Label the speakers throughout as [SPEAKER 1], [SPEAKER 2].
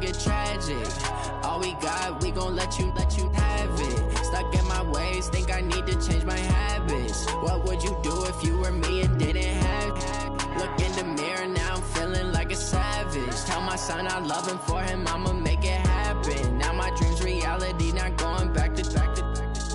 [SPEAKER 1] get tragic. All we got, we gon' let you have it. Stuck in my ways, think I need to change my habits. What would you do if you were me and didn't have it? Look in the mirror, now I'm feeling like a savage. Tell my son I love him, for him I'ma make it happen. Now my dream's reality, not going back to.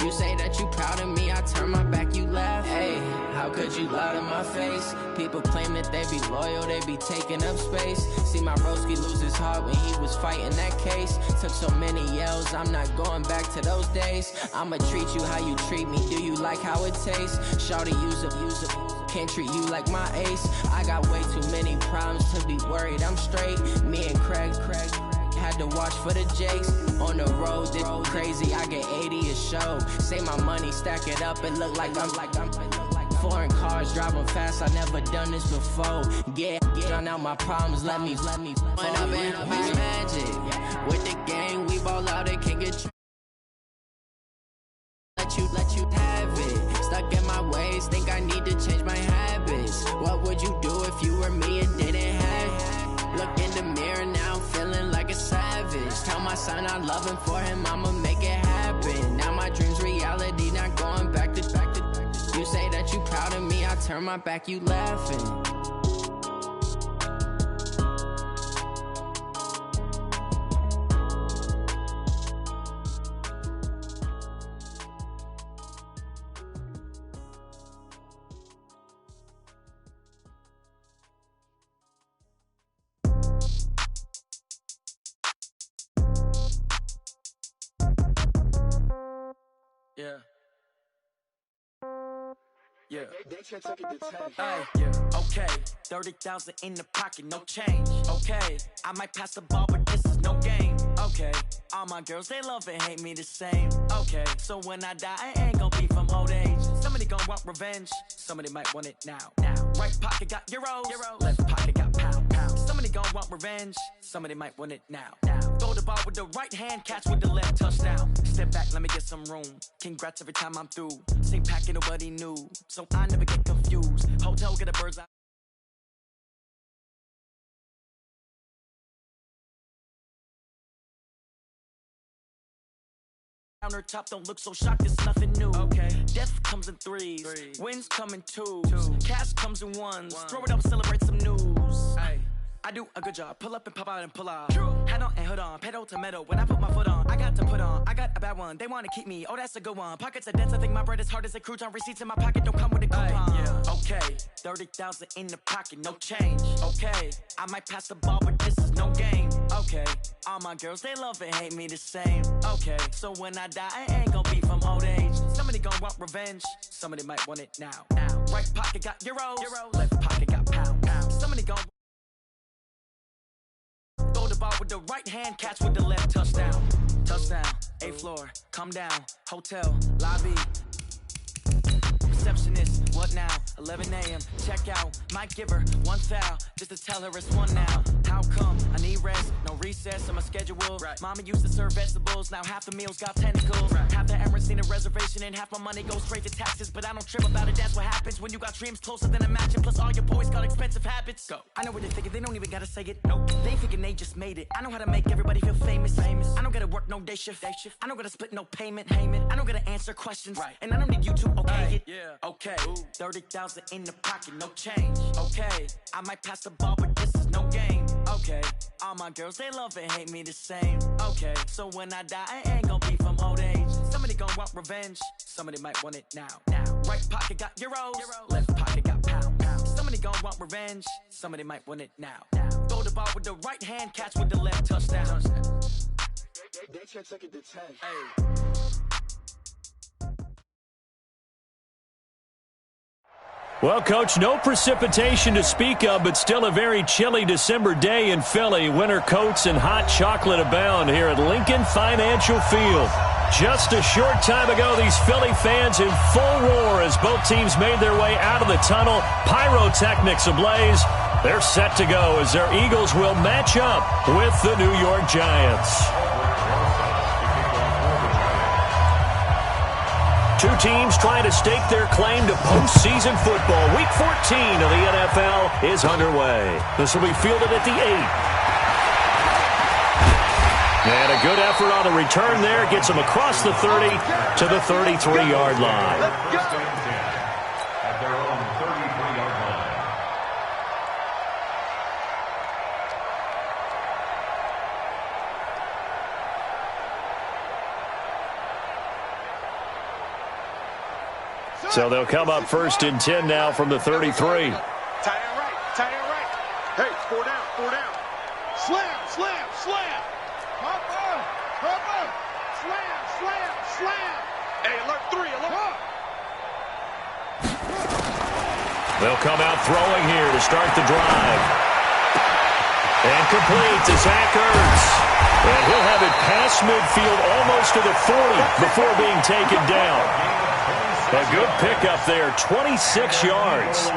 [SPEAKER 1] You say that you proud of me, I turn my back, you laugh. Hey, how could you lie to my face? People claim that they be loyal, they be taking up space. See my broski lose his heart when he was fighting that case. Took so many yells, I'm not going back to those days. I'ma treat you how you treat me, do you like how it tastes? Shawty, use it, can't treat you like my ace. I got way too many problems to be worried, I'm straight. Me and Craig had to watch for the Jakes. On the road, this crazy, I get 80 a show. Say my money, stack it up, it look like I'm foreign cars, driving fast, I never done this before. Get drown out my problems, let me Went up and up is magic. With the gang, we ball out, it can't get let you have it. Stuck in my ways, think I need to change my habits. What would you do if you were me and didn't have it? Look in the mirror, now I'm feeling like a savage. Tell my son I love him, for him I'ma make it happen. Now my dream's reality, not going back to. You say that you proud of me, I turn my back, you laughing.
[SPEAKER 2] Yeah. Hey, yeah. Okay, 30,000 in the pocket, no change. Okay, I might pass the ball, but this is no game. Okay, all my girls, they love and hate me the same. Okay, so when I die, I ain't gonna be from old age. Somebody gonna want revenge, somebody might want it now. Right pocket got euros, left pocket got pound. Somebody gonna want revenge, somebody might want it now. Throw the ball with the right hand, catch with the left, touchdown. Step back, let me get some room. Congrats every time I'm through. Same packet, nobody knew, so I never get confused. Hotel, get a bird's eye. Countertop, don't look so shocked, it's nothing new. Okay, death comes in threes. Wins come in twos. Cash comes in ones. Throw it up, celebrate some news. Hey, I do a good job, pull up and pop out and pull off. Hat on and hood on, pedal to metal. When I put my foot on, I got to put on. I got a bad one, they wanna keep me, oh that's a good one. Pockets are dense, I think my bread is hard as a crouton. Receipts in my pocket don't come with a coupon. Yeah. Okay, 30,000 in the pocket, no change. Okay, I might pass the ball, but this is no game. Okay, all my girls, they love and hate me the same. Okay, so when I die, I ain't gonna be from old age. Somebody gonna want revenge, somebody might want it now. Right pocket got euros, left pocket got pound. Somebody gonna throw the ball with the right hand, catch with the left, touchdown. Touchdown, 8th floor, come down, hotel, lobby. Receptionist, what now? 11 a.m. Check out, might give her one foul just to tell her it's one now. How come? I need rest, no recess on my schedule. Right. Mama used to serve vegetables, now half the meals got tentacles. Right. Half the Emirates need a reservation and half my money goes straight to taxes. But I don't trip about it, that's what happens when you got dreams closer than a matching. Plus all your boys got expensive habits. Go. I know what they're thinking, they don't even gotta say it. Nope. They thinking they just made it. I know how to make everybody feel famous. I don't gotta work no day shift. I don't gotta split no payment. I don't gotta answer questions. Right. And I don't need you to okay it. Yeah. Okay, 30,000 in the pocket, no change. Okay, I might pass the ball, but this is no game. Okay, all my girls, they love and hate me the same. Okay, so when I die, I ain't gonna be from old age. Somebody gonna want revenge, somebody might want it now. Right pocket got euros, left pocket got pound. Somebody gonna want revenge, somebody might want it now. Throw the ball with the right hand, catch with the left, touchdown.
[SPEAKER 3] They can't take it to 10.
[SPEAKER 2] Hey.
[SPEAKER 4] Well, Coach, no precipitation to speak of, but still a very chilly December day in Philly. Winter coats and hot chocolate abound here at Lincoln Financial Field. Just a short time ago, these Philly fans in full roar as both teams made their way out of the tunnel. Pyrotechnics ablaze. They're set to go as their Eagles will match up with the New York Giants. Two teams trying to stake their claim to postseason football. Week 14 of the NFL is underway. This will be fielded at the 8. And a good effort on the return there. Gets him across the 30 to the 33-yard line.
[SPEAKER 5] At their own 33-yard line.
[SPEAKER 4] So they'll come up 1st and 10 now from the 33.
[SPEAKER 3] Tight end right. Tight end right. Hey, 4 down. 4 down. Slam, slam, slam. Hopper, hopper. Slam, slam, slam. Hey, alert 3, alert.
[SPEAKER 4] They'll come out throwing here to start the drive. And complete to Zach Ertz. And he'll have it past midfield almost to the 40 before being taken down. A good pickup there, 26 yards.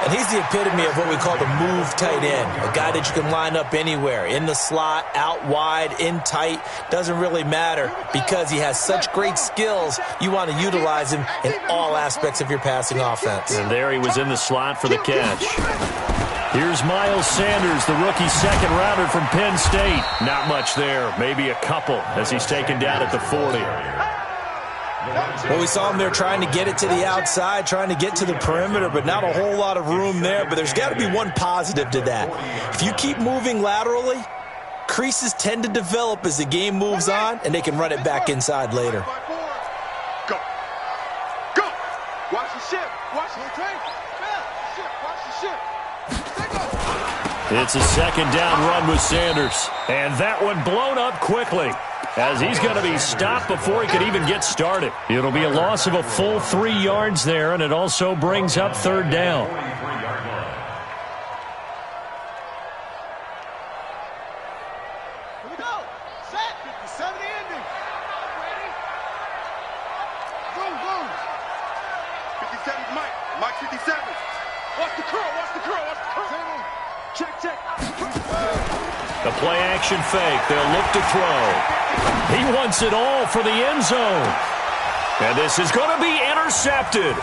[SPEAKER 6] And he's the epitome of what we call the move tight end, a guy that you can line up anywhere, in the slot, out wide, in tight, doesn't really matter because he has such great skills. You want to utilize him in all aspects of your passing offense.
[SPEAKER 4] And there he was in the slot for the catch. Here's Miles Sanders, the rookie second-rounder from Penn State. Not much there, maybe a couple as he's taken down at the 40.
[SPEAKER 6] Well, we saw him there trying to get it to the outside, trying to get to the perimeter, but not a whole lot of room there. But there's got to be one positive to that. If you keep moving laterally, creases tend to develop as the game moves on, and they can run it back inside later.
[SPEAKER 3] Go. Go. Watch the ship. Watch the train. Watch the ship.
[SPEAKER 4] It's a second down run with Sanders. And that one blown up quickly, as he's going to be stopped before he could even get started. It'll be a loss of a full 3 yards there, and it also brings up 3rd down.
[SPEAKER 3] Here we go. Set. 57 ending. Ready? Boom, boom. 57 Mike. Mike 57. Watch the curl. Watch the curl. Watch the curl. Check, check.
[SPEAKER 4] The play-action fake. They'll look to throw. He wants it all for the end zone. And this is going to be intercepted.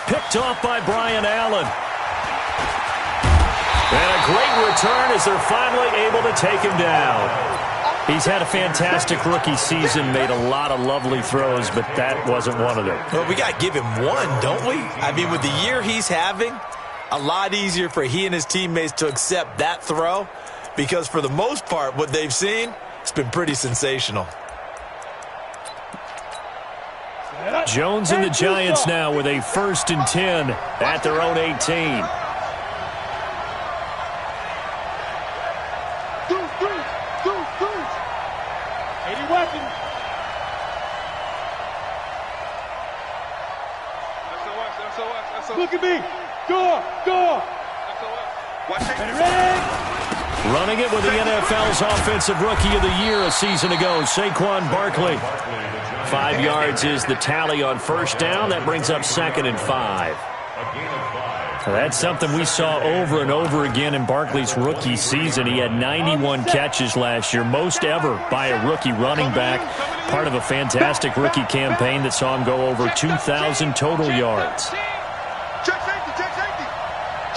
[SPEAKER 4] Picked off by Brian Allen. And a great return as they're finally able to take him down. He's had a fantastic rookie season, made a lot of lovely throws, but that wasn't one of them.
[SPEAKER 6] Well, we got to give him one, don't we? I mean, with the year he's having, a lot easier for he and his teammates to accept that throw, because for the most part, what they've seen, it's been pretty sensational.
[SPEAKER 4] Jones and the Giants now with a 1st and 10 at their own 18.
[SPEAKER 3] Deuce. 80 weapons. SOS. Look at me. Go. Watch it. Ready.
[SPEAKER 4] Running it with the NFL's Offensive Rookie of the Year a season ago, Saquon Barkley. 5 yards is the tally on 1st down. That brings up 2nd and 5. That's something we saw over and over again in Barkley's rookie season. He had 91 catches last year, most ever by a rookie running back. Part of a fantastic rookie campaign that saw him go over 2,000 total yards.
[SPEAKER 3] Check safety.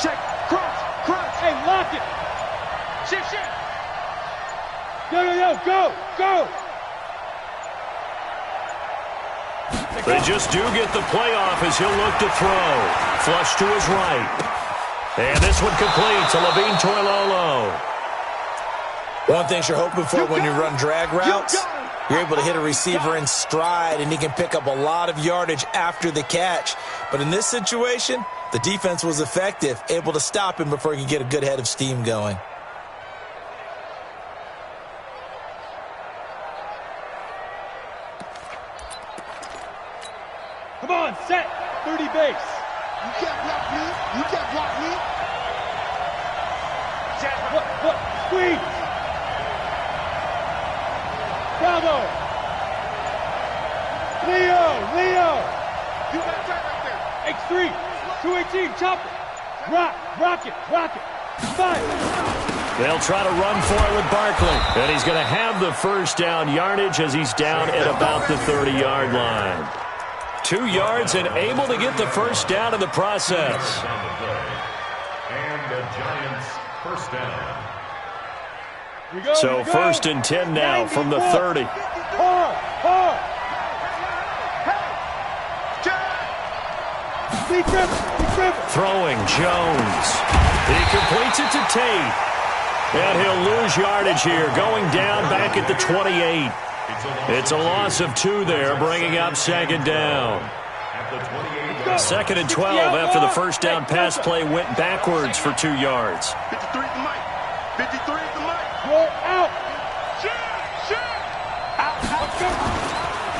[SPEAKER 3] Check. Cross. Hey, lock it. Shit. Go.
[SPEAKER 4] They just do get the playoff as he'll look to throw. Flush to his right. And this one complete to Levine Toilolo.
[SPEAKER 6] One thing you're hoping for when you run drag routes, you're able to hit a receiver in stride, and he can pick up a lot of yardage after the catch. But in this situation, the defense was effective, able to stop him before he could get a good head of steam going.
[SPEAKER 3] Come on, set. 30 base. You can't block me. What? Squeeze. Bravo. Leo. You got that right there. X3. 218. Chopper. Rocket. 5.
[SPEAKER 4] They'll try to run for it with Barkley. And he's going to have the 1st down yardage as he's down at about the 30-yard line. 2 yards and able to get the 1st down in the process.
[SPEAKER 5] And the Giants 1st down.
[SPEAKER 4] So 1st and 10 now from the 30. Throwing Jones. He completes it to Tate. And he'll lose yardage here, going down back at the 28. It's a loss of 2 there, bringing up 2nd down. 2nd and 12 after the first down pass play went backwards for 2 yards.
[SPEAKER 3] 53 at the mic. 53 at the mic.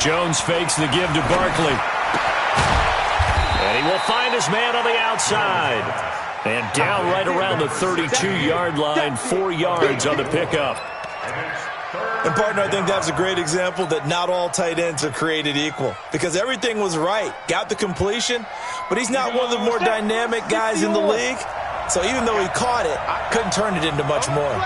[SPEAKER 4] Jones fakes the give to Barkley. And he will find his man on the outside. And down right around the 32-yard line, 4 yards on the pickup.
[SPEAKER 6] And, partner, I think that's a great example that not all tight ends are created equal. Because everything was right. Got the completion, but he's not one of the more dynamic guys in the league. So even though he caught it, couldn't turn it into much more.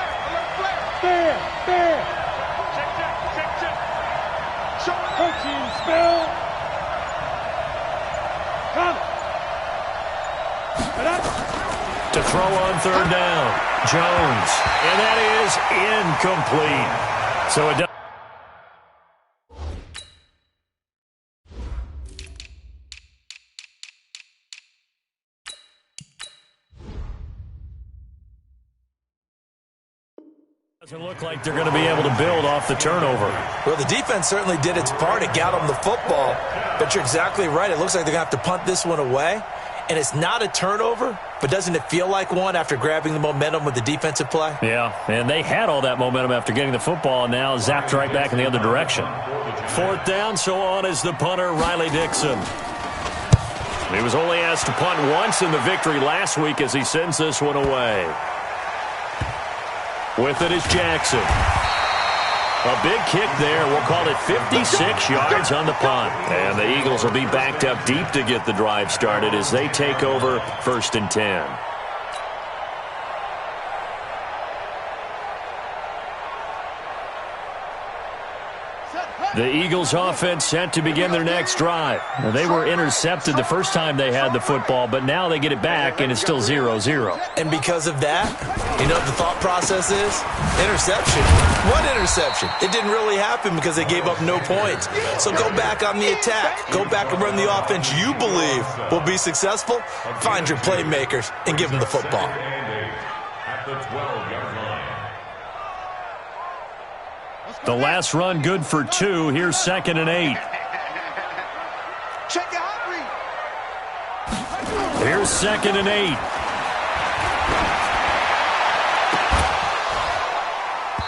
[SPEAKER 4] To throw on 3rd down, Jones. And that is incomplete. So it does. Doesn't look like they're going to be able to build off the turnover.
[SPEAKER 6] Well, the defense certainly did its part. It got them the football. But you're exactly right. It looks like they're going to have to punt this one away. And it's not a turnover, but doesn't it feel like one after grabbing the momentum with the defensive play?
[SPEAKER 4] Yeah, and they had all that momentum after getting the football and now zapped right back in the other direction. 4th down, so on is the punter, Riley Dixon. He was only asked to punt once in the victory last week as he sends this one away. With it is Jackson. A big kick there. We'll call it 56 yards on the punt. And the Eagles will be backed up deep to get the drive started as they take over 1st and 10. The Eagles offense set to begin their next drive. Now, they were intercepted the first time they had the football, but now they get it back, and it's still 0-0.
[SPEAKER 6] And because of that, you know what the thought process is? Interception. What interception? It didn't really happen because they gave up no points. So go back on the attack. Go back and run the offense you believe will be successful. Find your playmakers and give them the football.
[SPEAKER 5] At the 12-yard line.
[SPEAKER 4] The last run good for 2. Here's 2nd and 8.
[SPEAKER 3] Check your hot read.
[SPEAKER 4] Here's 2nd and 8.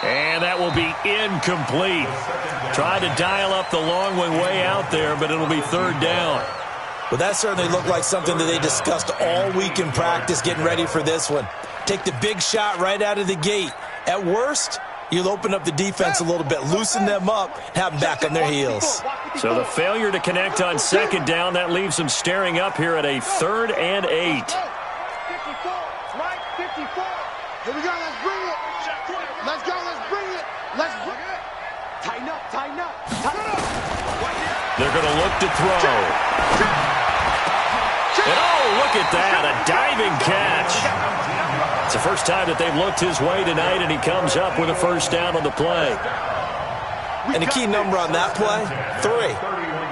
[SPEAKER 4] And that will be incomplete. Tried to dial up the long one way out there, but it'll be 3rd down.
[SPEAKER 6] Well, that certainly looked like something that they discussed all week in practice getting ready for this one. Take the big shot right out of the gate. At worst, you'll open up the defense a little bit, loosen them up, have them back on their heels.
[SPEAKER 4] So the failure to connect on 2nd down, that leaves them staring up here at a 3rd and 8.
[SPEAKER 3] 54, right? 54. Here we go. Let's bring it. Let's go. Let's bring it. Let's bring it. Tighten up. Tighten up. Tighten up.
[SPEAKER 4] They're going to look to throw. And oh, look at that, a diving catch. It's the first time that they've looked his way tonight, and he comes up with a 1st down on the play.
[SPEAKER 6] And the key number on that play, 3.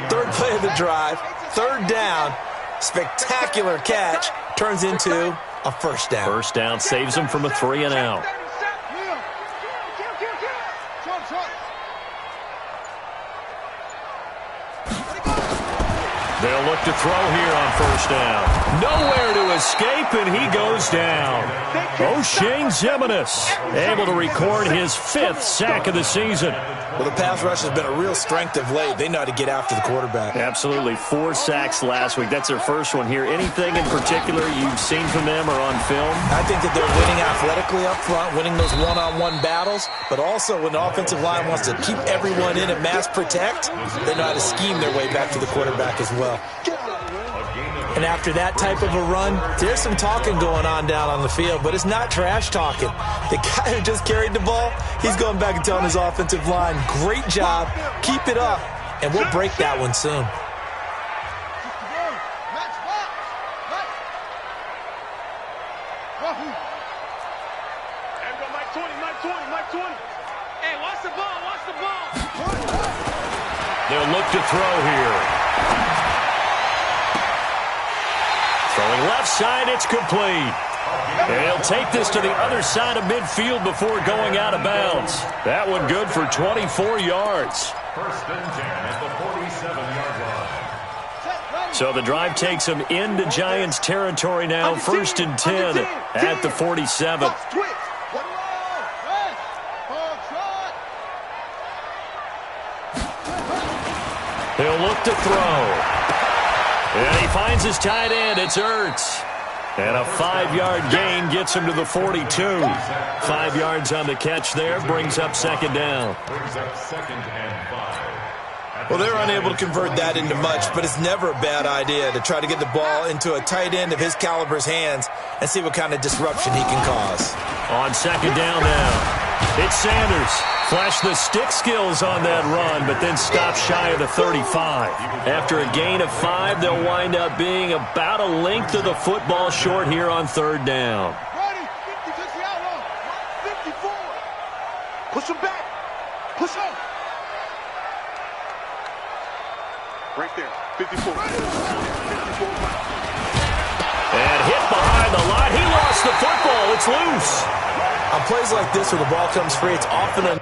[SPEAKER 6] 3rd play of the drive, 3rd down, spectacular catch, turns into a 1st down.
[SPEAKER 4] 1st down saves them from a 3 and out. They'll look to throw here on 1st down. Nowhere to escape, and he goes down. O'Shane Ximines able to record his 5th sack of the season.
[SPEAKER 6] Well, the pass rush has been a real strength of late. They know how to get after the quarterback.
[SPEAKER 4] Absolutely. 4 sacks last week. That's their first one here. Anything in particular you've seen from them or on film?
[SPEAKER 6] I think that they're winning athletically up front, winning those one-on-one battles, but also when the offensive line wants to keep everyone in and mass protect, they know how to scheme their way back to the quarterback as well. And after that type of a run, there's some talking going on down on the field, but it's not trash talking. The guy who just carried the ball, he's going back and telling his offensive line, great job, keep it up, and we'll break that one soon.
[SPEAKER 3] Mike 20, Mike 20, Mike Hey, watch the ball, watch the ball.
[SPEAKER 4] They'll look to throw here. Throwing left side, it's complete. And he'll take this to the other side of midfield before going out of bounds. That one good for 24 yards.
[SPEAKER 5] First and 10 at the 47-yard line.
[SPEAKER 4] So the drive takes them into Giants territory now. First and 10 at the 47. He'll look to throw. And he finds his tight end. It's Ertz. And a 5-yard gain gets him to the 42. 5 yards on the catch there. Brings up second down.
[SPEAKER 5] Brings up second and 5.
[SPEAKER 6] Well, they're unable to convert that into much, but it's never a bad idea to try to get the ball into a tight end of his caliber's hands and see what kind of disruption he can cause.
[SPEAKER 4] On second down now, it's Sanders. Flashed the stick skills on that run, but then stopped shy of the 35. After a gain of 5, they'll wind up being about a length of the football short here on third down.
[SPEAKER 3] Ready, 50, takes the outlaw. 54. Push him back. Push on. Right there, 54. 54.
[SPEAKER 4] And hit behind the line. He lost the football. It's loose.
[SPEAKER 6] On plays like this where the ball comes free, it's often a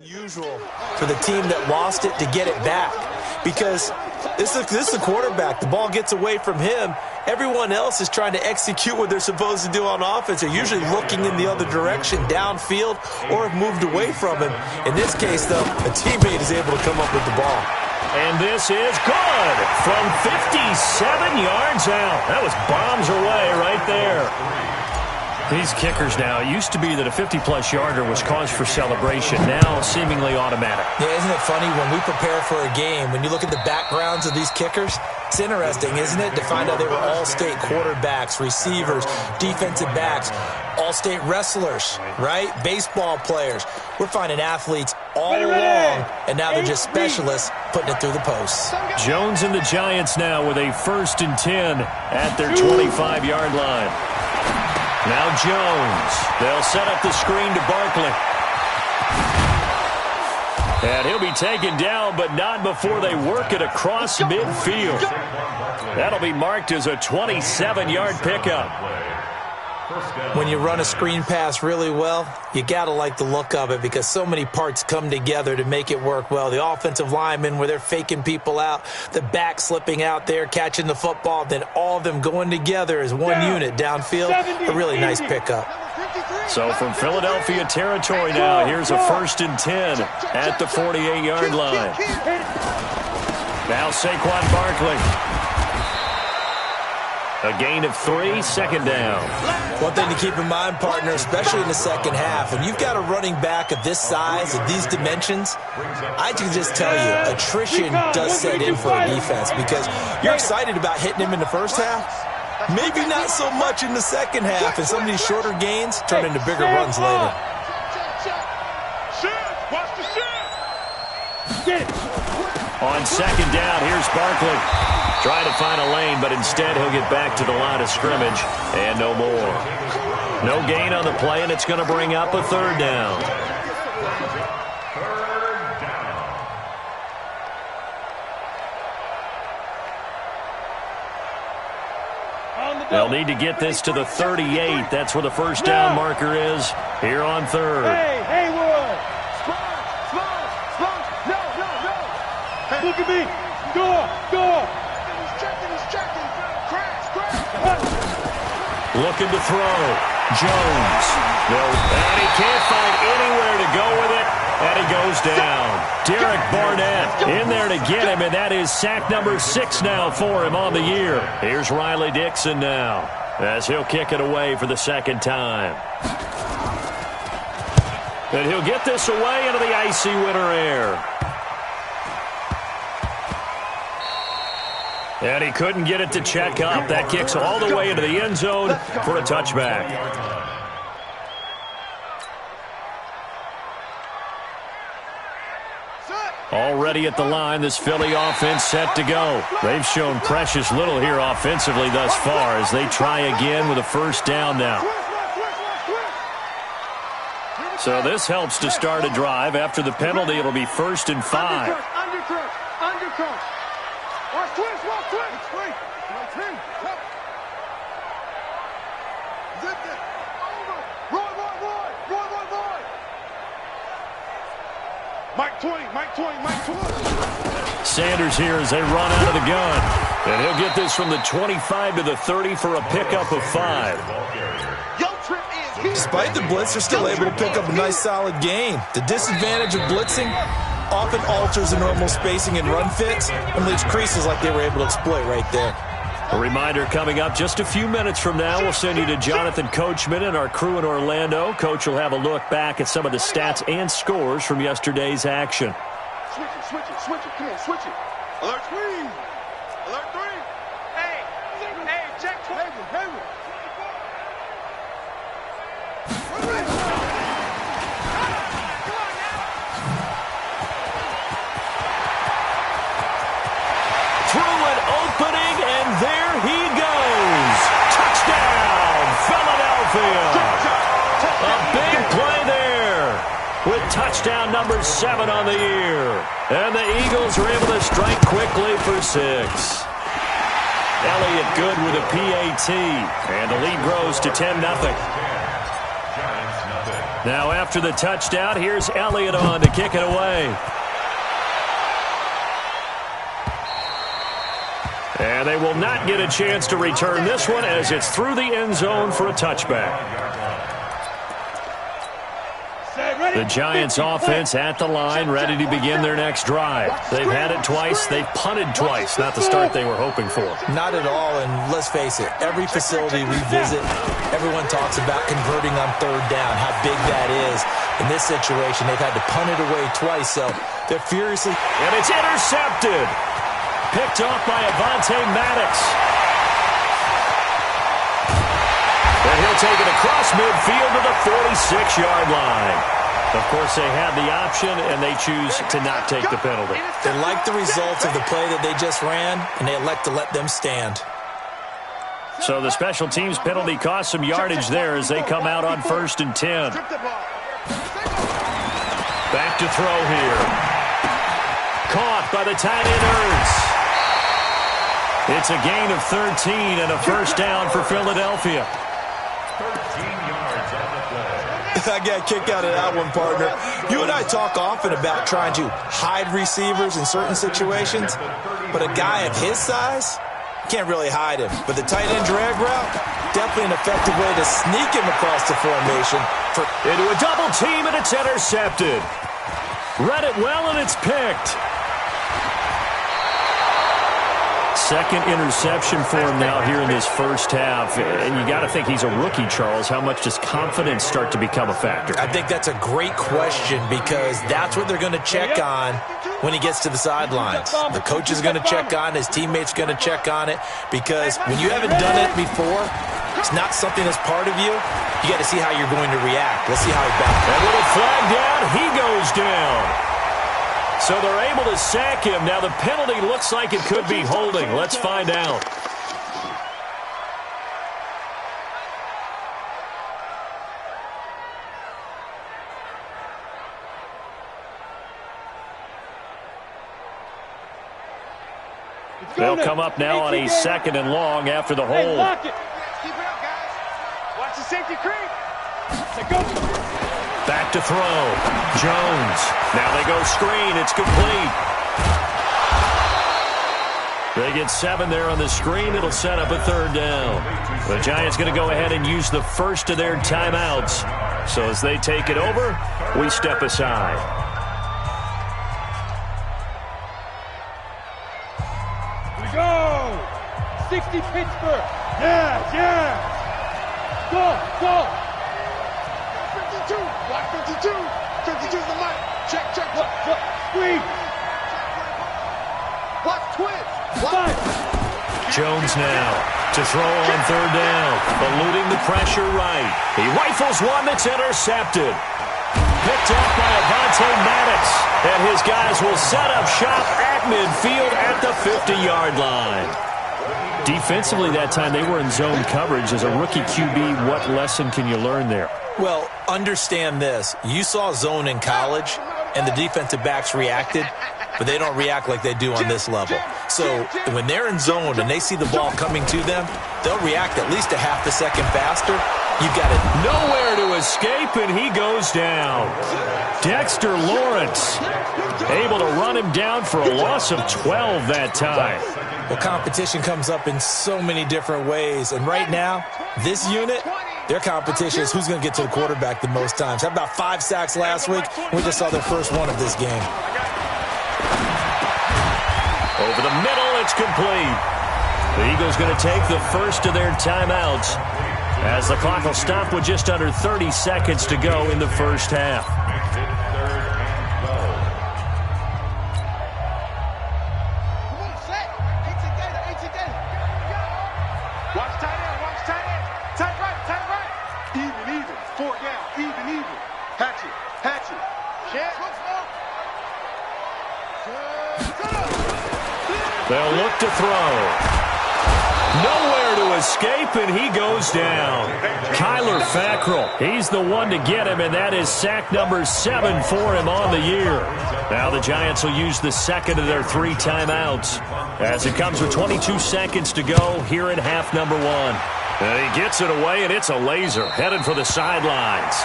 [SPEAKER 6] Usual for the team that lost it to get it back, because this is a quarterback. The ball gets away from him. Everyone else is trying to execute what they're supposed to do on offense. They're usually looking in the other direction, downfield, or have moved away from him. In this case, though, a teammate is able to come up with the ball.
[SPEAKER 4] And this is good from 57 yards out. That was bombs away right there. These kickers now, it used to be that a 50-plus yarder was cause for celebration, now seemingly automatic.
[SPEAKER 6] Yeah, isn't it funny when we prepare for a game, when you look at the backgrounds of these kickers, it's interesting, isn't it, to find out they were all-state quarterbacks, receivers, defensive backs, all-state wrestlers, right? Baseball players. We're finding athletes all along, and now they're just specialists putting it through the posts.
[SPEAKER 4] Jones and the Giants now with a 1st and 10 at their 25-yard line. Now Jones. They'll set up the screen to Barkley. And he'll be taken down, but not before they work it across midfield. That'll be marked as a 27-yard pickup.
[SPEAKER 6] When you run a screen pass really well, you got to like the look of it because so many parts come together to make it work well. The offensive linemen, where they're faking people out, the back slipping out there, catching the football, then all of them going together as one unit downfield. A really nice pickup.
[SPEAKER 4] So from Philadelphia territory now, here's a 1st and 10 at the 48-yard line. Now Saquon Barkley. A gain of 3, 2nd down.
[SPEAKER 6] One thing to keep in mind, partner, especially in the second half, when you've got a running back of this size, of these dimensions, I can just tell you, attrition does set in for a defense because you're excited about hitting him in the first half. Maybe not so much in the second half, and some of these shorter gains turn into bigger runs later.
[SPEAKER 4] On 2nd down, here's Barkley. Trying to find a lane, but instead he'll get back to the line of scrimmage and no more. No gain on the play, and it's going to bring up a 3rd down. They'll need to get this to the 38. That's where the 1st down marker is here on 3rd.
[SPEAKER 3] Hey, Haywood! Slow! No! Look at me! Go! He's checking! Crash!
[SPEAKER 4] Looking to throw. Jones. And he can't find anywhere to go with it. And he goes down. Derek Barnett in there to get him, and that is sack number 6 now for him on the year. Here's Riley Dixon now as he'll kick it away for the 2nd time. And he'll get this away into the icy winter air. And he couldn't get it to check up. That kicks all the way into the end zone for a touchback. Already at the line, this Philly offense set to go. They've shown precious little here offensively thus far as they try again with a 1st down now. So this helps to start a drive. After the penalty, it'll be 1st and 5.
[SPEAKER 3] Undercut. Watch twist. Zip it. Over. Roy. Mike Twain.
[SPEAKER 4] Sanders here as they run out of the gun. And he'll get this from the 25 to the 30 for a pickup of 5.
[SPEAKER 6] Despite the blitz, they're still able to pick up a nice solid gain. The disadvantage of blitzing often alters the normal spacing and run fits and leaves creases like they were able to exploit right there.
[SPEAKER 4] A reminder coming up just a few minutes from now, we'll send you to Jonathan Coachman and our crew in Orlando. Coach will have a look back at some of the stats and scores from yesterday's action.
[SPEAKER 3] Switch it. Come on, switch it. Alert 3. Hey, check Haywood.
[SPEAKER 4] Through an opening, and there he goes. Touchdown, Philadelphia. A big play there with touchdown number 7 on the year. And the Eagles are able to strike quickly for 6. Elliott good with a PAT, and the lead grows to 10-0. Now after the touchdown, here's Elliott on to kick it away. And they will not get a chance to return this one as it's through the end zone for a touchback. The Giants offense at the line, ready to begin their next drive. They've had it twice. They've punted twice. Not the start they were hoping for.
[SPEAKER 6] Not at all, and let's face it, every facility we visit, everyone talks about converting on third down, how big that is. In this situation, they've had to punt it away twice, so they're furiously...
[SPEAKER 4] And it's intercepted. Picked off by Avonte Maddox. And he'll take it across midfield to the 46-yard line. Of course, they had the option, and they choose to not take the penalty.
[SPEAKER 6] They like the results of the play that they just ran, and they elect to let them stand.
[SPEAKER 4] So the special teams penalty cost some yardage there as they come out on 1st and 10. Back to throw here. Caught by the tight end Ertz. It's a gain of 13 and a first down for Philadelphia.
[SPEAKER 5] 13 yards on the play.
[SPEAKER 6] I got a kick out of that one, partner. You and I talk often about trying to hide receivers in certain situations, but a guy of his size can't really hide him. But the tight end drag route, definitely an effective way to sneak him across the formation.
[SPEAKER 4] Into a double team, and it's intercepted. Read it well, and it's picked. Second interception for him now here in this first half. And you got to think he's a rookie, Charles. How much does confidence start to become a factor?
[SPEAKER 6] I think that's a great question because that's what they're going to check on when he gets to the sidelines. The coach is going to check on, his teammates going to check on it, because when you haven't done it before, it's not something that's part of you. You got to see how you're going to react. Let's see how he bounces.
[SPEAKER 4] And with a flag down, he goes down. So they're able to sack him. Now the penalty looks like it could be holding. Let's find out. They'll come up now on a 2nd and long after the hold.
[SPEAKER 3] Keep it up, guys. Watch the safety creep.
[SPEAKER 4] Back to throw. Jones. Now they go screen. It's complete. They get 7 there on the screen. It'll set up a 3rd down. The Giants going to go ahead and use the first of their timeouts. So as they take it over, we step aside.
[SPEAKER 3] We go. 60 Pittsburgh. Yeah. Go. 52. Block 52. 52's the mic. Check. Screen. Block twist.
[SPEAKER 4] Jones now to throw on 3rd down. Eluding the pressure right. He rifles one that's intercepted. Picked up by Avonte Maddox. And his guys will set up shop at midfield at the 50-yard line. Defensively that time, they were in zone coverage. As a rookie QB, what lesson can you learn there?
[SPEAKER 6] Well, understand this. You saw zone in college, and the defensive backs reacted, but they don't react like they do on this level. So when they're in zone and they see the ball coming to them, they'll react at least a half a second faster. You've got it.
[SPEAKER 4] Nowhere to escape, and he goes down. Dexter Lawrence able to run him down for a loss of 12 that time.
[SPEAKER 6] Well, competition comes up in so many different ways, and right now, this unit, their competition is who's going to get to the quarterback the most times. Had about 5 sacks last week. We just saw their first one of this game.
[SPEAKER 4] Over the middle, it's complete. The Eagles going to take the first of their timeouts as the clock will stop with just under 30 seconds to go in the first half.
[SPEAKER 3] Watch tight end. Tight right. Even. 4 down. Even. Hatchet. Check.
[SPEAKER 4] They'll look to throw. Nowhere to escape, and he goes down. Kyler Fackrell, he's the one to get him, and that is sack number 7 for him on the year. Now the Giants will use the second of their 3 timeouts as it comes with 22 seconds to go here in half number 1. And he gets it away, and it's a laser headed for the sidelines.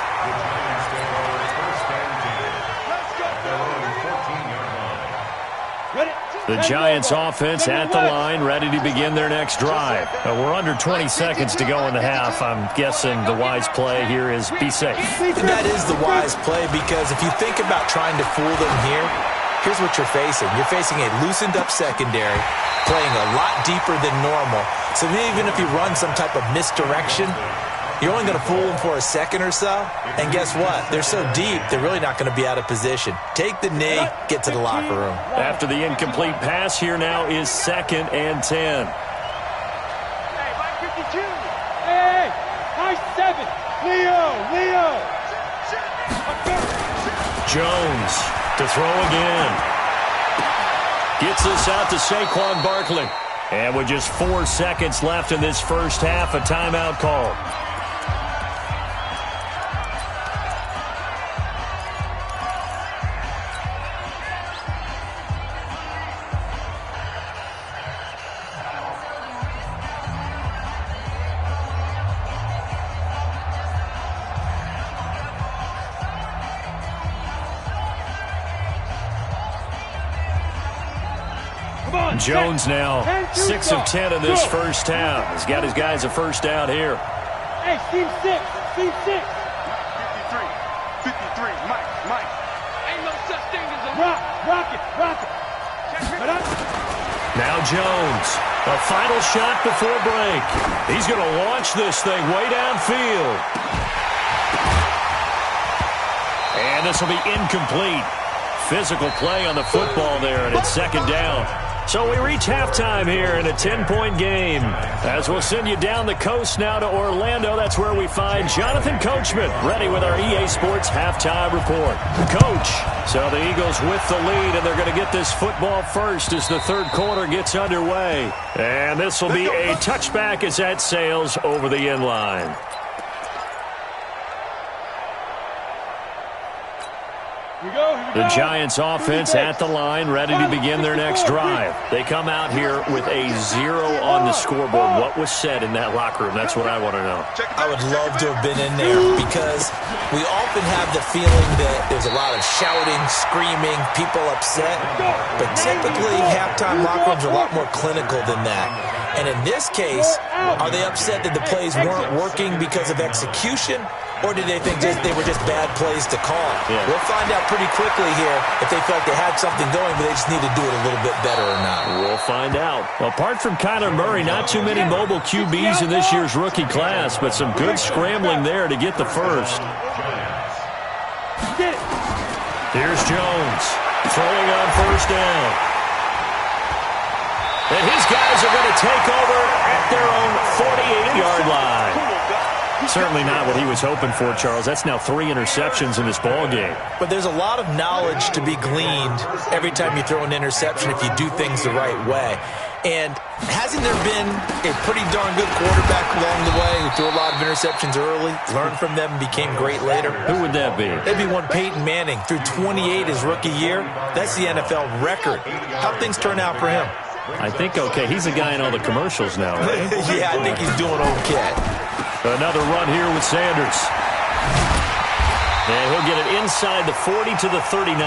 [SPEAKER 4] The Giants offense at the line, ready to begin their next drive. We're under 20 seconds to go in the half. I'm guessing the wise play here is be safe.
[SPEAKER 6] That is the wise play, because if you think about trying to fool them here, here's what you're facing. You're facing a loosened up secondary, playing a lot deeper than normal. So even if you run some type of misdirection, you're only going to fool them for a second or so. And guess what? They're so deep, they're really not going to be out of position. Take the knee, get to the locker room.
[SPEAKER 4] After the incomplete pass, here now is 2nd and 10.
[SPEAKER 3] Hey, Mike 52. Hey, Mike 7. Leo.
[SPEAKER 4] Jones to throw again. Gets this out to Saquon Barkley. And with just 4 seconds left in this first half, a timeout call. Jones now 6 of 10 in this first half. He's got his guys a first down here.
[SPEAKER 3] Hey, team 6. 53, Mike. Ain't no such thing as a rock it.
[SPEAKER 4] Now Jones, a final shot before break. He's going to launch this thing way downfield. And this will be incomplete. Physical play on the football there, and it's 2nd down. So we reach halftime here in a 10-point game. As we'll send you down the coast now to Orlando, that's where we find Jonathan Coachman, ready with our EA Sports halftime report. Coach, so the Eagles with the lead, and they're going to get this football first as the third quarter gets underway. And this will be a touchback as that sails over the end line. The Giants offense at the line, ready to begin their next drive. They come out here with a 0 on the scoreboard. What was said in that locker room? That's what I want to know.
[SPEAKER 6] I would love to have been in there, because we often have the feeling that there's a lot of shouting, screaming, people upset. But typically, halftime locker rooms are a lot more clinical than that. And in this case, are they upset that the plays weren't working because of execution? Or did they think they were just bad plays to call? Yeah. We'll find out pretty quickly here if they felt they had something going, but they just need to do it a little bit better or not.
[SPEAKER 4] We'll find out. Apart from Kyler Murray, not too many mobile QBs in this year's rookie class, but some good scrambling there to get the first. Here's Jones throwing on first down. And his guys are going to take over at their own 48-yard line. Certainly not what he was hoping for, Charles. That's now 3 interceptions in this ball game.
[SPEAKER 6] But there's a lot of knowledge to be gleaned every time you throw an interception if you do things the right way. And hasn't there been a pretty darn good quarterback along the way who threw a lot of interceptions early, learned from them, and became great later?
[SPEAKER 4] Who would that be?
[SPEAKER 6] That'd be one Peyton Manning. Threw 28 his rookie year. That's the NFL record. How'd things turn out for him?
[SPEAKER 4] I think okay. He's a guy in all the commercials now, right?
[SPEAKER 6] Yeah, I think he's doing okay.
[SPEAKER 4] Another run here with Sanders. And he'll get it inside the 40 to the 39. A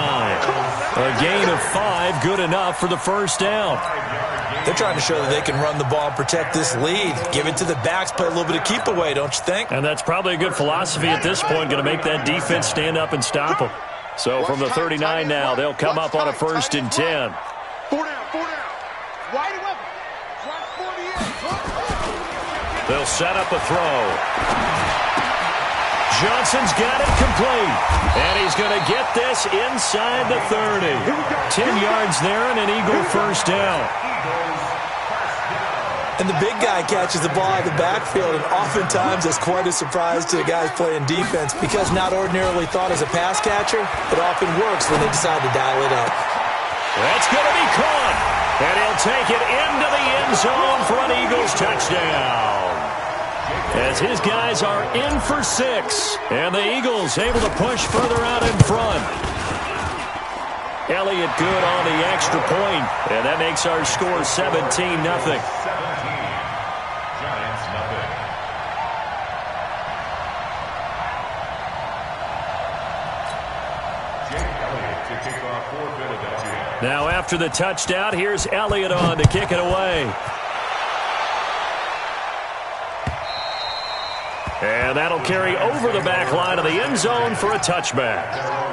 [SPEAKER 4] gain of 5, good enough for the first down.
[SPEAKER 6] They're trying to show that they can run the ball and protect this lead. Give it to the backs, play a little bit of keep away, don't you think?
[SPEAKER 4] And that's probably a good philosophy at this point, going to make that defense stand up and stop them. So from the 39 now, they'll come up on a 1st and 10.
[SPEAKER 3] 4 down. Wide weapon. Drop 48.
[SPEAKER 4] They'll set up a throw. Johnson's got it complete. And he's going to get this inside the 30. 10 yards there and an Eagle first down.
[SPEAKER 6] And the big guy catches the ball out of the backfield, and oftentimes it's quite a surprise to the guys playing defense, because not ordinarily thought as a pass catcher, it often works when they decide to dial it up.
[SPEAKER 4] That's going to be caught. And he'll take it into the end zone for an Eagles touchdown. As his guys are in for 6. And the Eagles able to push further out in front. Elliott good on the extra point. And that makes our score 17-0. Now after the touchdown, here's Elliott on to kick it away. And that'll carry over the back line of the end zone for a touchback.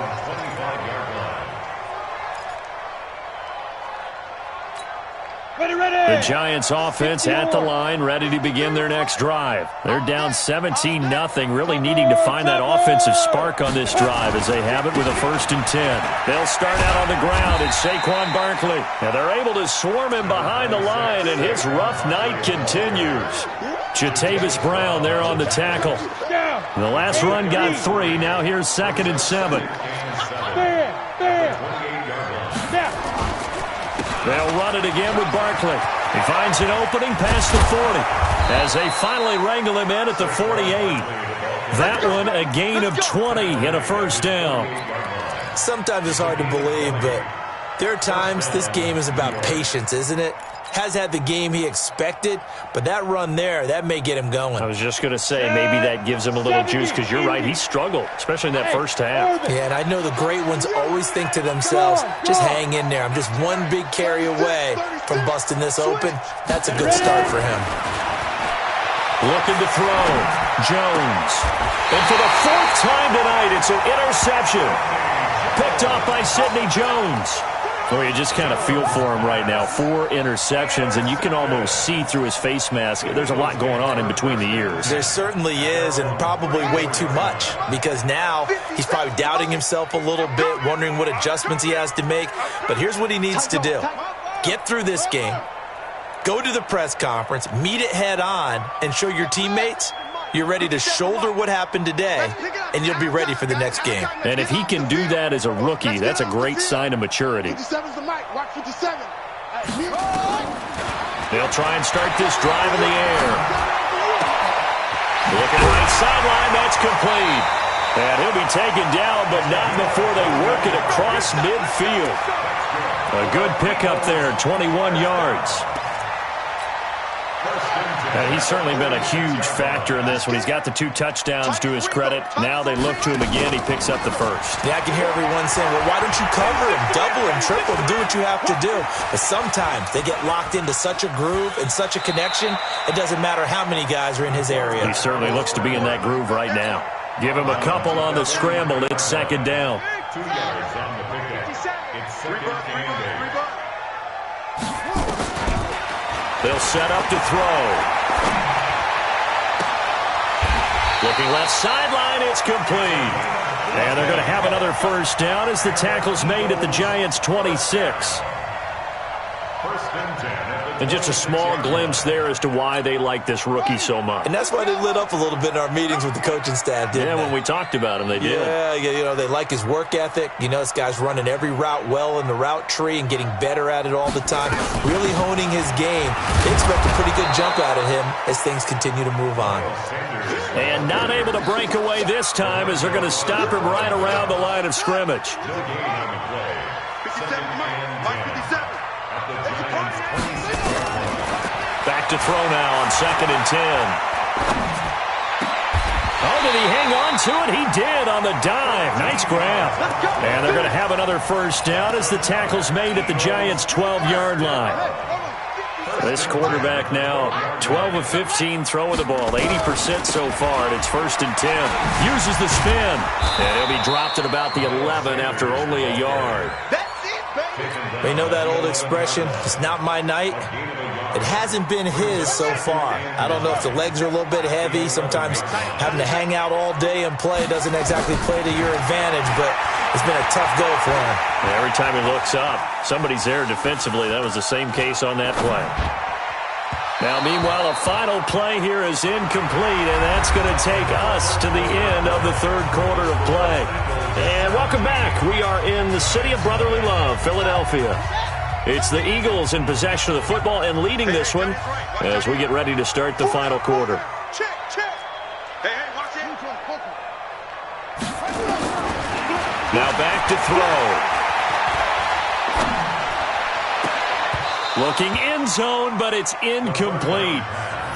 [SPEAKER 4] The Giants offense at the line, ready to begin their next drive. They're down 17-0, really needing to find that offensive spark on this drive as they have it with a 1st and 10. They'll start out on the ground. It's Saquon Barkley. And they're able to swarm him behind the line, and his rough night continues. Jatavis Brown there on the tackle. The last run got 3. Now here's 2nd and 7. They'll run it again with Barkley. He finds an opening past the 40 as they finally wrangle him in at the 48. That one a gain of 20 and a 1st down.
[SPEAKER 6] Sometimes it's hard to believe, but there are times this game is about patience, isn't it? Has had the game he expected, but that run there, that may get him going.
[SPEAKER 4] I was just going to say, maybe that gives him a little juice because you're right, he struggled, especially in that first half.
[SPEAKER 6] Yeah, and I know the great ones always think to themselves, just hang in there. I'm just one big carry away from busting this open. That's a good start for him.
[SPEAKER 4] Looking to throw. Jones. And for the 4th time tonight, it's an interception. Picked off by Sidney Jones. Well, you just kind of feel for him right now. 4 interceptions, and you can almost see through his face mask. There's a lot going on in between the ears.
[SPEAKER 6] There certainly is, and probably way too much, because now he's probably doubting himself a little bit, wondering what adjustments he has to make. But here's what he needs to do. Get through this game, go to the press conference, meet it head on, and show your teammates you're ready to shoulder what happened today, and you'll be ready for the next game.
[SPEAKER 4] And if he can do that as a rookie, that's a great sign of maturity. They'll try and start this drive in the air. Looking right sideline, that's complete. And he'll be taken down, but not before they work it across midfield. A good pickup there, 21 yards. He's certainly been a huge factor in this one. He's got the 2 touchdowns to his credit. Now they look to him again. He picks up the 1st.
[SPEAKER 6] Yeah, I can hear everyone saying, well, why don't you cover him, double him, triple him, do what you have to do. But sometimes they get locked into such a groove and such a connection, it doesn't matter how many guys are in his area.
[SPEAKER 4] He certainly looks to be in that groove right now. Give him a couple on the scramble. It's 2nd down.
[SPEAKER 5] 2 yards on the pickup. It's 2nd and 8.
[SPEAKER 4] They'll set up to throw. Looking left sideline, it's complete. And they're going to have another 1st down as the tackle's made at the Giants' 26.
[SPEAKER 5] 1st and 10.
[SPEAKER 4] And just a small glimpse there as to why they like this rookie so much.
[SPEAKER 6] And that's why they lit up a little bit in our meetings with the coaching staff, didn't they?
[SPEAKER 4] When we talked about him, they did.
[SPEAKER 6] Yeah, you know, they like his work ethic. You know, this guy's running every route well in the route tree and getting better at it all the time, really honing his game. They expect a pretty good jump out of him as things continue to move on.
[SPEAKER 4] And not able to break away this time as they're going to stop him right around the line of scrimmage. Back to throw now on 2nd and 10. Oh, did he hang on to it? He did on the dive. Nice grab. And they're going to have another 1st down as the tackle's made at the Giants' 12-yard line. This quarterback now 12 of 15 throwing the ball, 80% so far, and it's 1st and 10. Uses the spin, and he'll be dropped at about the 11 after only a yard.
[SPEAKER 6] You know that old expression, it's not my night? It hasn't been his so far. I don't know if the legs are a little bit heavy. Sometimes having to hang out all day and play doesn't exactly play to your advantage, but it's been a tough go for him.
[SPEAKER 4] Every time he looks up, somebody's there defensively. That was the same case on that play. Now, meanwhile, a final play here is incomplete, and that's going to take us to the end of the 3rd quarter of play. And welcome back. We are in the city of brotherly love, Philadelphia. It's the Eagles in possession of the football and leading this one as we get ready to start the final quarter. Now back to throw. Looking end zone, but it's incomplete.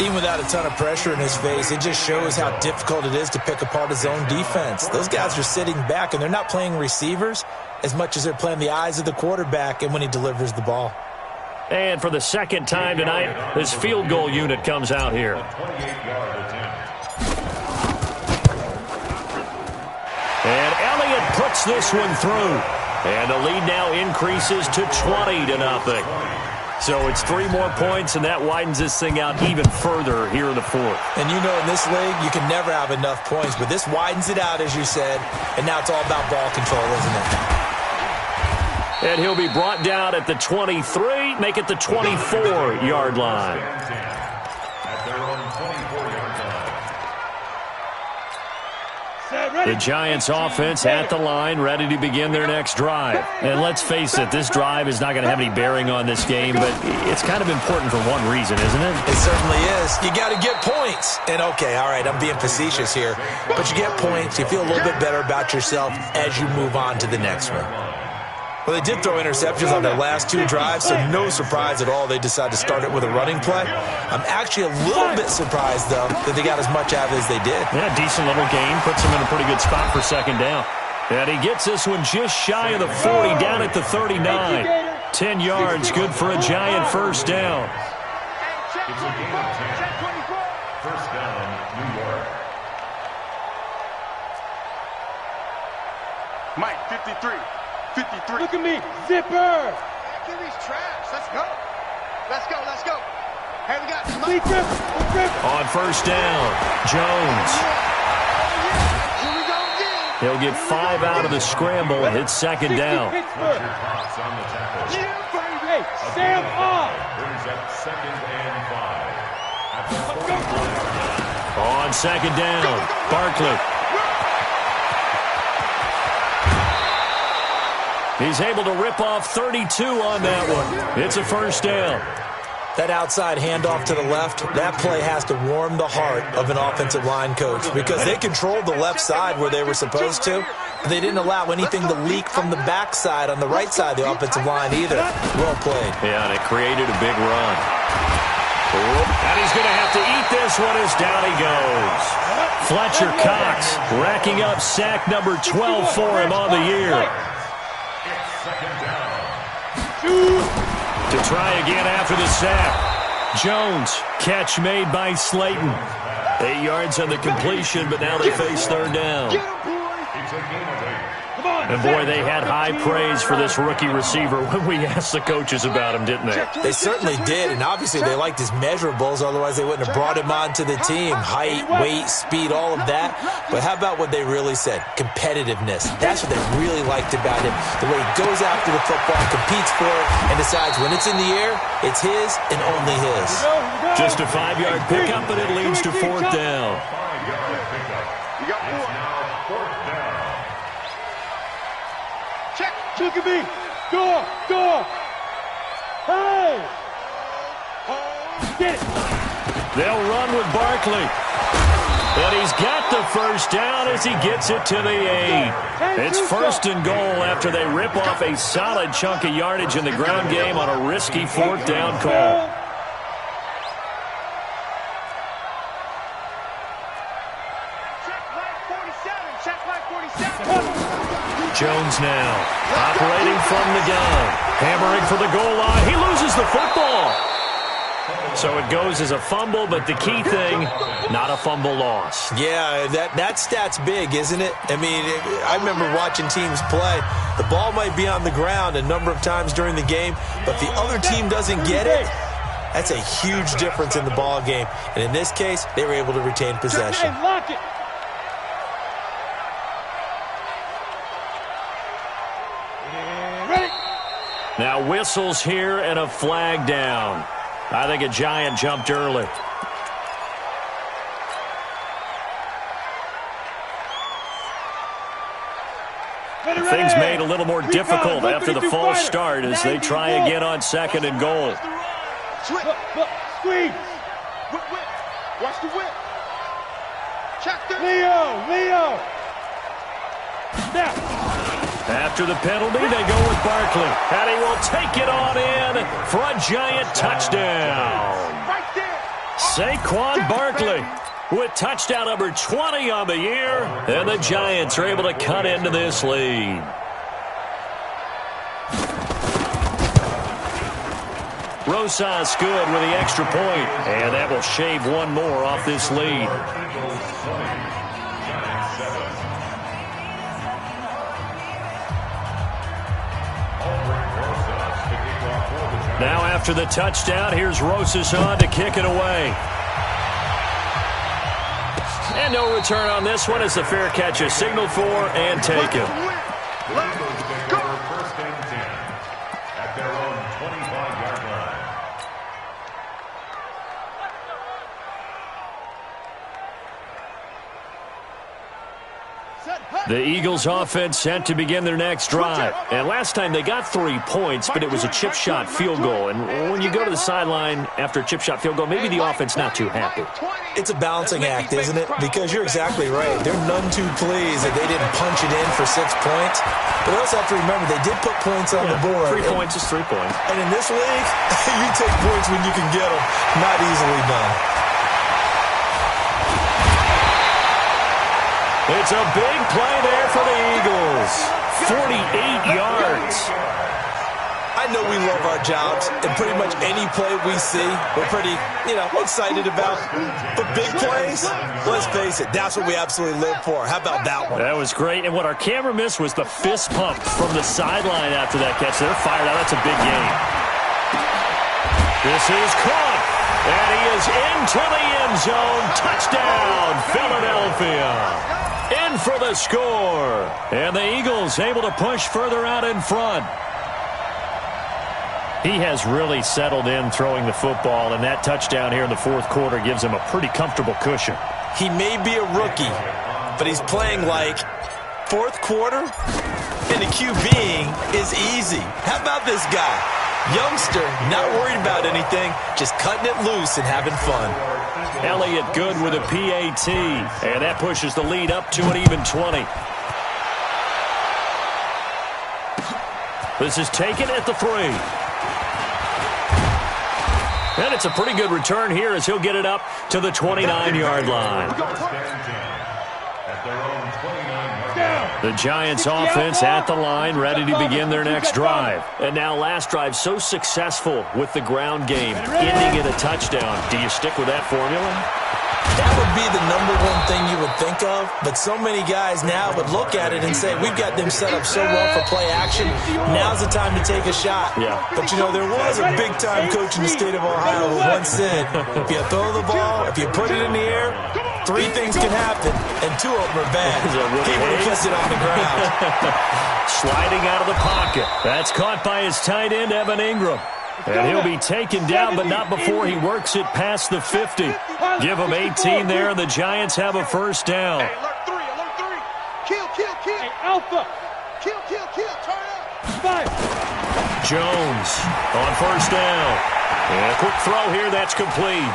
[SPEAKER 6] Even without a ton of pressure in his face, it just shows how difficult it is to pick apart his own defense. Those guys are sitting back, and they're not playing receivers as much as they're playing the eyes of the quarterback and when he delivers the ball.
[SPEAKER 4] And for the second time tonight, this field goal unit comes out here. And Elliott puts this one through. And the lead now increases to 20-0. So it's 3 more points, and that widens this thing out even further here in the fourth.
[SPEAKER 6] And you know, in this league, you can never have enough points, but this widens it out, as you said, and now it's all about ball control, isn't it?
[SPEAKER 4] And he'll be brought down at the 23, make it the 24-yard line.
[SPEAKER 5] At their own 24-yard line.
[SPEAKER 4] The Giants offense at the line, ready to begin their next drive. And let's face it, this drive is not going to have any bearing on this game, but it's kind of important for one reason, isn't it?
[SPEAKER 6] It certainly is. You got to get points. And okay, all right, I'm being facetious here, but you get points, you feel a little bit better about yourself as you move on to the next one. Well, they did throw interceptions on their last 2 drives, so no surprise at all they decided to start it with a running play. I'm actually a little bit surprised, though, that they got as much out of it as they did.
[SPEAKER 4] Yeah, decent little gain. Puts him in a pretty good spot for second down. And he gets this one just shy of the 40, down at the 39. 10 yards, good for a Giant first down.
[SPEAKER 5] It's a gain of 10. First down, New York.
[SPEAKER 3] Mike, 53. 53.
[SPEAKER 7] Look at me, zipper.
[SPEAKER 3] Kiwi's trash. Let's go. Let's go. Let's go. Hey, we got
[SPEAKER 7] Grip.
[SPEAKER 4] On first down, Jones.
[SPEAKER 3] Here we go again.
[SPEAKER 4] He'll get 5 out of the scramble and hit second down.
[SPEAKER 5] Fletcher Cox on the tackle.
[SPEAKER 3] Yeah, baby.
[SPEAKER 7] Hey, Sam off.
[SPEAKER 5] Brings up 2nd and 5. At the 40.
[SPEAKER 4] On second down, Barkley. He's able to rip off 32 on that one. It's a first down.
[SPEAKER 6] That outside handoff to the left, that play has to warm the heart of an offensive line coach because they controlled the left side where they were supposed to. They didn't allow anything to leak from the backside on the right side of the offensive line either. Well played.
[SPEAKER 4] Yeah, and it created a big run. And he's going to have to eat this one as down he goes. Fletcher Cox racking up sack number 12 for him on the year. To try again after the sack. Jones, catch made by Slayton. 8 yards on the completion, but now they face third down.
[SPEAKER 5] It's a gain of 8.
[SPEAKER 4] And boy, they had high praise for this rookie receiver when we asked the coaches about him, didn't they?
[SPEAKER 6] They certainly did, and obviously they liked his measurables, otherwise they wouldn't have brought him onto the team. Height, weight, speed, all of that. But how about what they really said? Competitiveness. That's what they really liked about him. The way he goes after the football, competes for it, and decides when it's in the air, it's his and only his.
[SPEAKER 4] Just a 5-yard pickup, and it leads to fourth down.
[SPEAKER 5] 5-yard pickup.
[SPEAKER 3] You got
[SPEAKER 5] It's
[SPEAKER 3] 4.
[SPEAKER 5] now 4th down.
[SPEAKER 3] Check.
[SPEAKER 7] Look at me. Door. Hey. Get it.
[SPEAKER 4] They'll run with Barkley. And he's got the first down as he gets it to the 8. It's first and goal after they rip off a solid chunk of yardage in the ground game on a risky fourth down call. Jones now operating from the gun, hammering for the goal line. He loses the football. So it goes as a fumble, but the key thing, not a fumble loss.
[SPEAKER 6] Yeah, that stat's big, isn't it? I mean, I remember watching teams play. The ball might be on the ground a number of times during the game, but if the other team doesn't get it, that's a huge difference in the ball game. And in this case, they were able to retain possession.
[SPEAKER 7] Lock it.
[SPEAKER 4] Now whistles here and a flag down. I think a Giant jumped early. Things made a little more difficult after the false start as they try again on second and goal.
[SPEAKER 7] Squeeze.
[SPEAKER 3] Whip. Watch the whip. Check the
[SPEAKER 7] Leo. Now.
[SPEAKER 4] After the penalty, they go with Barkley. And he will take it on in for a Giant touchdown.
[SPEAKER 3] right there.
[SPEAKER 4] Saquon Barkley with touchdown number 20 on the year, and the Giants are able to cut into this lead. Rosas good with the extra point, and that will shave one more off this lead. Now after the touchdown, here's Rosas on to kick it away. And no return on this one as the fair catch is signaled for and taken.
[SPEAKER 5] First and 10 at their own 25-yard line.
[SPEAKER 4] The Eagles offense set to begin their next drive. And last time they got 3 points, but it was a chip shot field goal. And when you go to the sideline after a chip shot field goal, maybe the offense not too happy.
[SPEAKER 6] It's a balancing act, isn't it? Because you're exactly right. They're none too pleased that they didn't punch it in for 6 points. But they also have to remember they did put points on the board.
[SPEAKER 4] 3 points is 3 points.
[SPEAKER 6] And in this league, you take points when you can get them. Not easily done.
[SPEAKER 4] It's a big play there for the Eagles. 48 yards.
[SPEAKER 6] I know we love our jobs, and pretty much any play we see, we're pretty, excited about. But big plays, let's face it, that's what we absolutely live for. How about that one?
[SPEAKER 4] That was great, and what our camera missed was the fist pump from the sideline after that catch. They're fired out. That's a big game. This is caught, and he is into the end zone. Touchdown, Philadelphia. In for the score, and the Eagles able to push further out in front. He has really settled in throwing the football, and that touchdown here in the fourth quarter gives him a pretty comfortable cushion.
[SPEAKER 6] He may be a rookie, but he's playing like fourth quarter, and the QBing is easy. How about this guy? Youngster, not worried about anything, just cutting it loose and having fun.
[SPEAKER 4] Elliott good with a PAT, and that pushes the lead up to an even 20. This is taken at the 3. And it's a pretty good return here as he'll get it up to the 29-yard line. The Giants offense at the line, ready to begin their next drive. And now last drive so successful with the ground game, ending in a touchdown. Do you stick with that formula?
[SPEAKER 6] That would be the number one thing you would think of, but so many guys now would look at it and say, we've got them set up so well for play action, now's the time to take a shot.
[SPEAKER 4] Yeah.
[SPEAKER 6] But, there was a big-time coach in the state of Ohio who once said, if you throw the ball, if you put it in the air, 3 things can happen, and 2 of them are bad. He would have kissed it on the ground.
[SPEAKER 4] Sliding out of the pocket. That's caught by his tight end, Evan Ingram. And he'll be taken down, but not before he works it past the 50. Give him 18 there, and the Giants have a first down.
[SPEAKER 3] Hey, alert 3, alert 3. Kill.
[SPEAKER 7] Hey, Alpha.
[SPEAKER 3] Kill, turn up.
[SPEAKER 7] 5.
[SPEAKER 4] Jones on first down. And a quick throw here, that's complete.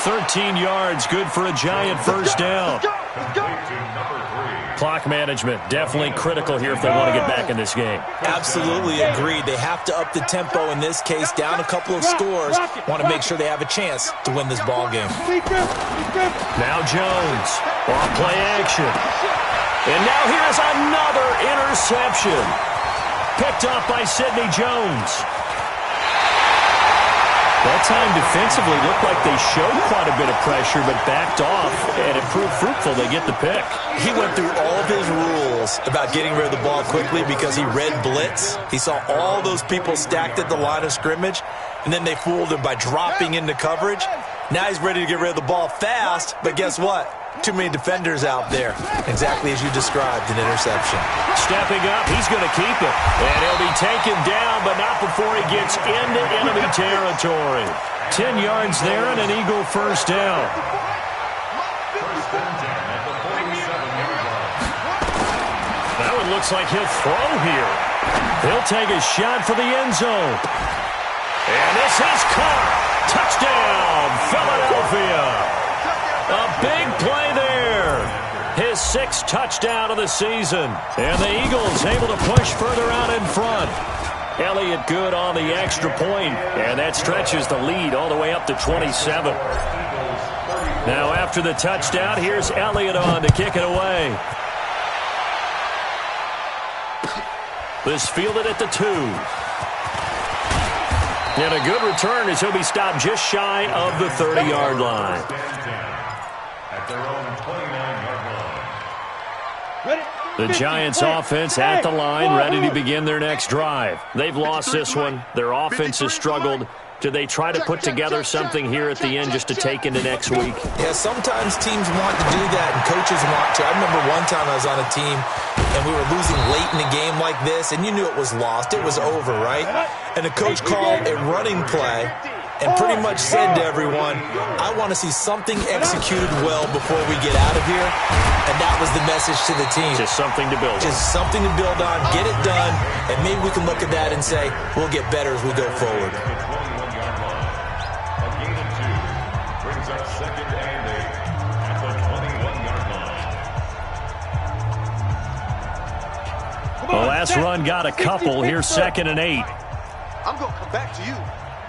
[SPEAKER 4] 13 yards, good for a Giant first down.
[SPEAKER 3] Let's go.
[SPEAKER 4] Clock management, definitely critical here if they want to get back in this game.
[SPEAKER 6] Absolutely agreed. They have to up the tempo in this case, down a couple of scores. Want to make sure they have a chance to win this ball game.
[SPEAKER 4] Now Jones, off play action. And now here's another interception. Picked off by Sidney Jones. That time defensively looked like they showed quite a bit of pressure, but backed off, and it proved fruitful. They get the pick.
[SPEAKER 6] He went through all of his rules about getting rid of the ball quickly because he read blitz. He saw all those people stacked at the line of scrimmage, and then they fooled him by dropping into coverage. Now he's ready to get rid of the ball fast, but guess what? Too many defenders out there. Exactly as you described, an interception.
[SPEAKER 4] Stepping up, he's going to keep it. And he'll be taken down, but not before he gets into enemy territory. 10 yards there and an Eagle first down. That one looks like he'll throw here. He'll take a shot for the end zone. And this is caught. Touchdown, Philadelphia. A big play there. His 6th touchdown of the season. And the Eagles able to push further out in front. Elliott good on the extra point, and that stretches the lead all the way up to 27. Now after the touchdown, here's Elliott on to kick it away. This fielded at the 2. And a good return as he'll be stopped just shy of the 30-yard line.
[SPEAKER 5] At their own 29-yard line.
[SPEAKER 4] The Giants offense at the line, ready to begin their next drive. They've lost this one. Their offense has struggled. Do they try to put together something here at the end just to take into next week?
[SPEAKER 6] Yeah, sometimes teams want to do that and coaches want to. I remember one time I was on a team and we were losing late in a game like this, and you knew it was lost. It was over, right? And the coach called a running play and pretty much said to everyone, I want to see something executed well before we get out of here. And that was the message to the team.
[SPEAKER 4] Just something to build on.
[SPEAKER 6] Just something to build on, get it done, and maybe we can look at that and say, we'll get better as we go forward.
[SPEAKER 4] The last run got a couple. Here's 2nd and 8.
[SPEAKER 3] I'm going to come back to you.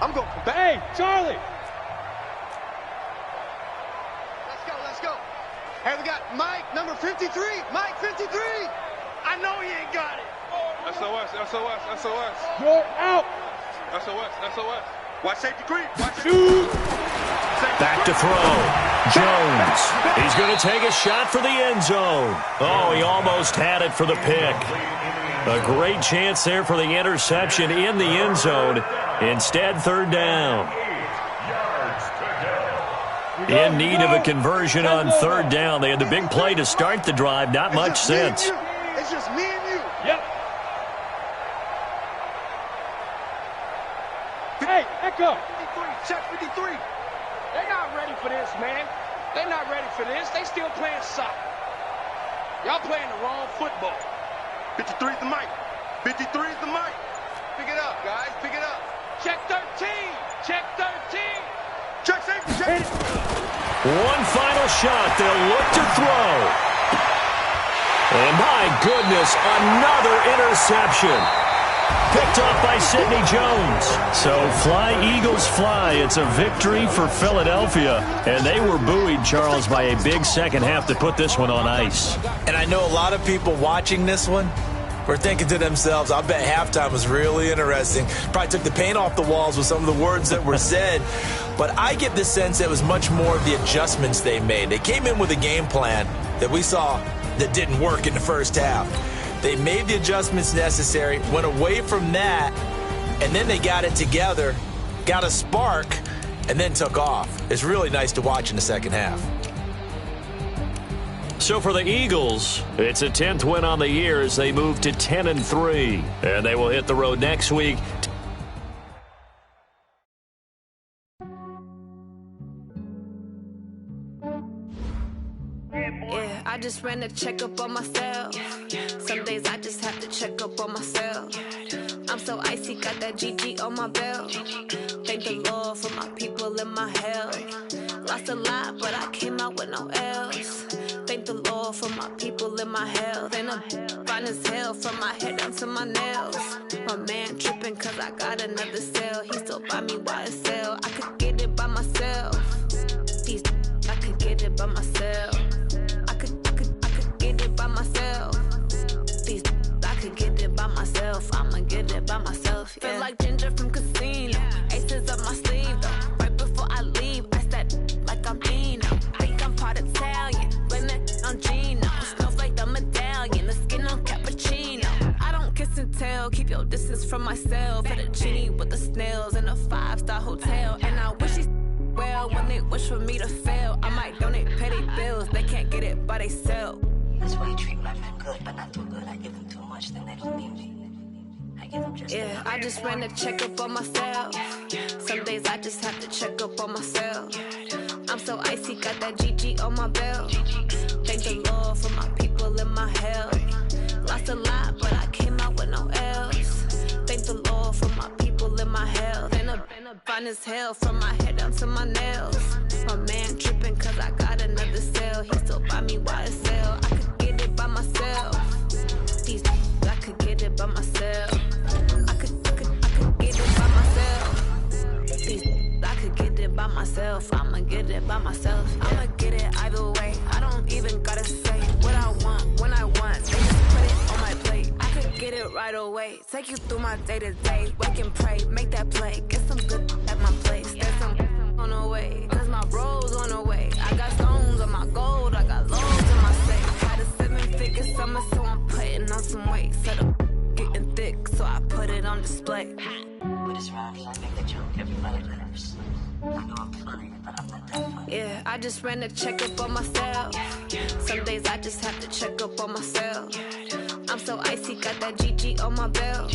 [SPEAKER 3] I'm going to come back.
[SPEAKER 7] Hey, Charlie.
[SPEAKER 3] Let's go. Hey, we got Mike, number 53. Mike, 53. I know he ain't got it.
[SPEAKER 8] SOS.
[SPEAKER 7] You're out.
[SPEAKER 8] SOS.
[SPEAKER 3] Watch safety creep. Watch it.
[SPEAKER 4] Back to throw. Jones. He's going to take a shot for the end zone. Oh, he almost had it for the pick. A great chance there for the interception in the end zone. Instead, 3rd down. In need of a conversion on 3rd down. They had the big play to start the drive. Not much sense.
[SPEAKER 3] It's just me and you.
[SPEAKER 7] Yep. Hey, Echo.
[SPEAKER 3] 53. Check 53.
[SPEAKER 9] They're not ready for this, man. They're not ready for this. They still playing soccer. Y'all playing the wrong football.
[SPEAKER 3] 53's the mic. 53's the mic. Pick it up, guys. Pick it up.
[SPEAKER 9] Check 13. Check 13.
[SPEAKER 3] Check safety. Check.
[SPEAKER 4] One final shot. They'll look to throw. And my goodness, another interception. Picked off by Sidney Jones. So fly, Eagles, fly. It's a victory for Philadelphia. And they were buoyed, Charles, by a big second half to put this one on ice.
[SPEAKER 6] And I know a lot of people watching this one were thinking to themselves, I bet halftime was really interesting. Probably took the paint off the walls with some of the words that were said. But I get the sense that it was much more of the adjustments they made. They came in with a game plan that we saw that didn't work in the first half. They made the adjustments necessary, went away from that, and then they got it together, got a spark, and then took off. It's really nice to watch in the second half.
[SPEAKER 4] So for the Eagles, it's a 10th win on the year as they move to 10-3. And they will hit the road next week.
[SPEAKER 10] Yeah, I just ran a checkup on myself. Some days I just have to check up on myself. I'm so icy, got that GG on my belt. Thank the Lord for my people and my health. Lost a lot, but I came out with no L's. Thank the Lord for my people and my health. And I'm fine as hell from my head down to my nails. My man tripping cause I got another cell. He still buy me YSL. I could get it by myself. I could get it by myself. I could get it by myself. I could get it by myself. I'ma get it by myself. Yeah. Feel like Ginger from Casino. Aces up my sleeve though. Right before I leave, I step like I'm Dino. Think I'm part Italian. Blame it on Gino. Snowflake the medallion. The skin on cappuccino. I don't kiss and tell. Keep your distance from myself. At a genie with the snails in a 5-star hotel. And I wish he's well when they wish for me to fail. I might donate petty bills. They can't get it by they sell.
[SPEAKER 11] That's why you treat my men good, but not too good. I give them too much, then they don't need me. I give them just
[SPEAKER 10] yeah, I just ran a checkup on myself. Some days I just have to check up on myself. I'm so icy, got that GG on my belt. Thank the Lord for my people and my health. Lost a lot, but I came out with no L's. Thank the Lord for my people and my health. And I'm fine as hell from my head down to my nails. My man tripping cause I got another cell. He still buy me YSL. I could get it by myself. I could get it by myself. I could it by myself. I'ma get it either way. I don't even gotta say what I want when I want. They just put it on my plate. I could get it right away. Take you through my day to day. Wake and pray, make that play. Get some good at my place. There's some on the way, cause my bro's on the way. I got stones on my gold. I got loads in my safe. Had a 7-figure summer, so I'm putting on some weight. Set up getting thick, so I put it on display.
[SPEAKER 11] With this round, I make a joke, everybody laughs. I know I'm funny, but I'm not that funny.
[SPEAKER 10] Yeah, I just ran a checkup on myself. Some days I just have to check up on myself. I'm so icy, got that GG on my belt.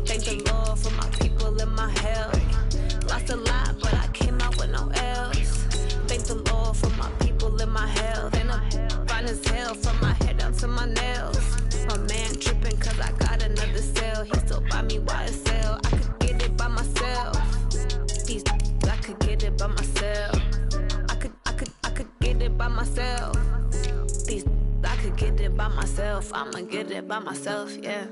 [SPEAKER 10] Thank the Lord for my people in my health. Lost a lot, but I came out with no else. Thank the Lord for my people in my health. And I'm fine as hell from my head down to my nails. My man tripping cause I got another sale. He still buy me YSL. I could get it by myself. These I could get it by myself. I could get it by myself. These I could get it by myself. I'ma get it by myself, yeah.